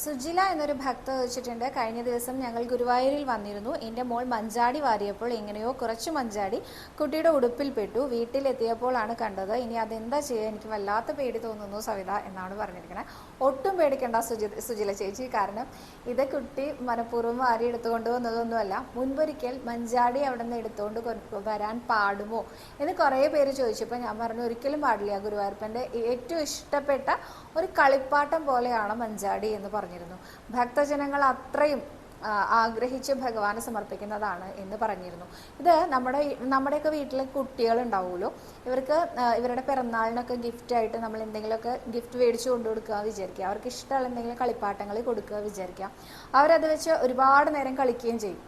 സുജില എന്നൊരു ഭക്ത ചോദിച്ചിട്ടുണ്ട്, കഴിഞ്ഞ ദിവസം ഞങ്ങൾ ഗുരുവായൂരിൽ വന്നിരുന്നു. എൻ്റെ മോൾ മഞ്ചാടി വാരിയപ്പോൾ എങ്ങനെയോ കുറച്ച് മഞ്ചാടി കുട്ടിയുടെ ഉടുപ്പിൽ പെട്ടു. വീട്ടിലെത്തിയപ്പോഴാണ് കണ്ടത്. ഇനി അതെന്താ ചെയ്യുക, എനിക്ക് വല്ലാത്ത പേടി തോന്നുന്നു സവിത എന്നാണ് പറഞ്ഞിരിക്കുന്നത്. ഒട്ടും പേടിക്കേണ്ട സുജില ചേച്ചി, കാരണം ഇത് കുട്ടി മനഃപൂർവ്വം വാരി എടുത്തുകൊണ്ട് വന്നതൊന്നുമല്ല. മുൻപൊരിക്കൽ മഞ്ചാടി അവിടെ നിന്ന് എടുത്തുകൊണ്ട് വരാൻ പാടുമോ എന്ന് കുറേ പേര് ചോദിച്ചപ്പോൾ ഞാൻ പറഞ്ഞു ഒരിക്കലും പാടില്ല. ഗുരുവായൂരപ്പൻ്റെ ഏറ്റവും ഇഷ്ടപ്പെട്ട ഒരു കളിപ്പാട്ടം പോലെയാണ് മഞ്ചാടി എന്ന് പറഞ്ഞിരുന്നു. ഭക്തജനങ്ങൾ ആഗ്രഹിച്ച് ഭഗവാന് സമർപ്പിക്കുന്നതാണ് എന്ന് പറഞ്ഞിരുന്നു. ഇത് നമ്മുടെയൊക്കെ വീട്ടിൽ കുട്ടികളുണ്ടാവുമല്ലോ, ഇവരുടെ പിറന്നാളിനൊക്കെ ഗിഫ്റ്റായിട്ട് നമ്മൾ എന്തെങ്കിലുമൊക്കെ ഗിഫ്റ്റ് മേടിച്ച് കൊണ്ടു കൊടുക്കുക വിചാരിക്കുക. അവർക്ക് ഇഷ്ടമുള്ള എന്തെങ്കിലും കളിപ്പാട്ടങ്ങൾ കൊടുക്കുക വിചാരിക്കുക. അവരത് വെച്ച് ഒരുപാട് നേരം കളിക്കുകയും ചെയ്യും.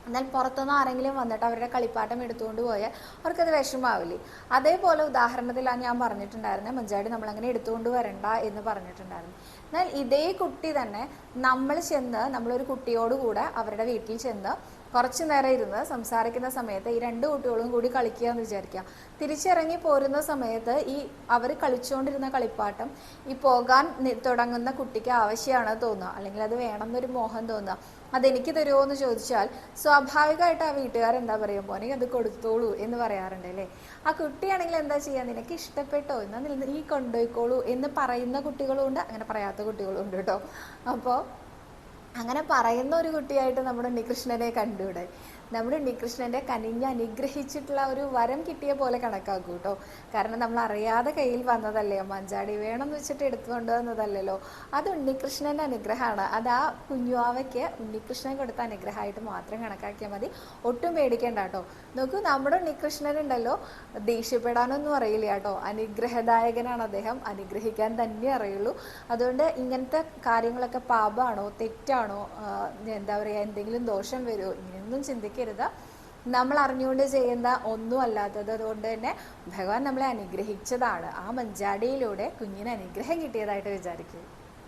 എന്നാൽ പുറത്തുനിന്ന് ആരെങ്കിലും വന്നിട്ട് അവരുടെ കളിപ്പാട്ടം എടുത്തുകൊണ്ട് പോയാൽ അവർക്കത് വിഷമാവില്ലേ? അതേപോലെ ഉദാഹരണത്തിലാണ് ഞാൻ പറഞ്ഞിട്ടുണ്ടായിരുന്നത്, മഞ്ചാടി നമ്മളങ്ങനെ എടുത്തുകൊണ്ട് വരണ്ട എന്ന് പറഞ്ഞിട്ടുണ്ടായിരുന്നു. എന്നാൽ ഇതേ കുട്ടി തന്നെ നമ്മളൊരു കുട്ടിയോടുകൂടെ അവരുടെ വീട്ടിൽ ചെന്ന് കുറച്ചു നേരം ഇരുന്ന് സംസാരിക്കുന്ന സമയത്ത് ഈ രണ്ട് കുട്ടികളും കൂടി കളിക്കുക എന്ന് വിചാരിക്കുക. തിരിച്ചിറങ്ങി പോരുന്ന സമയത്ത് അവർ കളിച്ചുകൊണ്ടിരുന്ന കളിപ്പാട്ടം പോകാൻ തുടങ്ങുന്ന കുട്ടിക്ക് ആവശ്യമാണ് തോന്നുക, അല്ലെങ്കിൽ അത് വേണമെന്നൊരു മോഹം തോന്നുക. അതെനിക്ക് തരുമോ എന്ന് ചോദിച്ചാൽ സ്വാഭാവികമായിട്ട് ആ വീട്ടുകാരെന്താ പറയുക, മോനെ അത് കൊടുത്തോളൂ എന്ന് പറയാറുണ്ട് അല്ലേ? ആ കുട്ടിയാണെങ്കിൽ എന്താ ചെയ്യുക, നിനക്ക് ഇഷ്ടപ്പെട്ടോ എന്നാൽ നീ കൊണ്ടുപോയിക്കോളൂ എന്ന് പറയുന്ന കുട്ടികളും ഉണ്ട്, അങ്ങനെ പറയാത്ത കുട്ടികളും ഉണ്ട് കേട്ടോ. അപ്പോൾ അങ്ങനെ പറയുന്ന ഒരു കുട്ടിയായിട്ട് നമ്മുടെ ഉണ്ണികൃഷ്ണനെ കണ്ടൂടെ? നമ്മുടെ ഉണ്ണികൃഷ്ണൻ്റെ കനിഞ്ഞ് അനുഗ്രഹിച്ചിട്ടുള്ള ഒരു വരം കിട്ടിയ പോലെ കണക്കാക്കൂ കേട്ടോ. കാരണം നമ്മൾ അറിയാതെ കയ്യിൽ വന്നതല്ലേ, മഞ്ചാടി വേണമെന്ന് വെച്ചിട്ട് എടുത്തുകൊണ്ട് വന്നതല്ലല്ലോ. അത് ഉണ്ണികൃഷ്ണൻ്റെ അനുഗ്രഹമാണ്. അത് ആ കുഞ്ഞുവാവയ്ക്ക് ഉണ്ണികൃഷ്ണൻ കൊടുത്ത അനുഗ്രഹമായിട്ട് മാത്രം കണക്കാക്കിയാൽ മതി. ഒട്ടും പേടിക്കേണ്ട കേട്ടോ. നോക്കൂ, നമ്മുടെ ഉണ്ണികൃഷ്ണനുണ്ടല്ലോ, ദേഷ്യപ്പെടാനൊന്നും അറിയില്ല കേട്ടോ. അനുഗ്രഹദായകനാണ് അദ്ദേഹം, അനുഗ്രഹിക്കാൻ തന്നെ അറിയുള്ളൂ. അതുകൊണ്ട് ഇങ്ങനത്തെ കാര്യങ്ങളൊക്കെ പാപമാണോ തെറ്റാണോ, എന്താ പറയുക, എന്തെങ്കിലും ദോഷം വരുമോ, ഇങ്ങനെയൊന്നും ചിന്തിക്കരുത്. നമ്മൾ അറിഞ്ഞുകൊണ്ട് ചെയ്യുന്ന ഒന്നും അല്ലാത്തത്. അതുകൊണ്ട് തന്നെ ഭഗവാൻ നമ്മളെ അനുഗ്രഹിച്ചതാണ്. ആ മഞ്ചാടിയിലൂടെ കുഞ്ഞിന് അനുഗ്രഹം കിട്ടിയതായിട്ട് വിചാരിക്കും.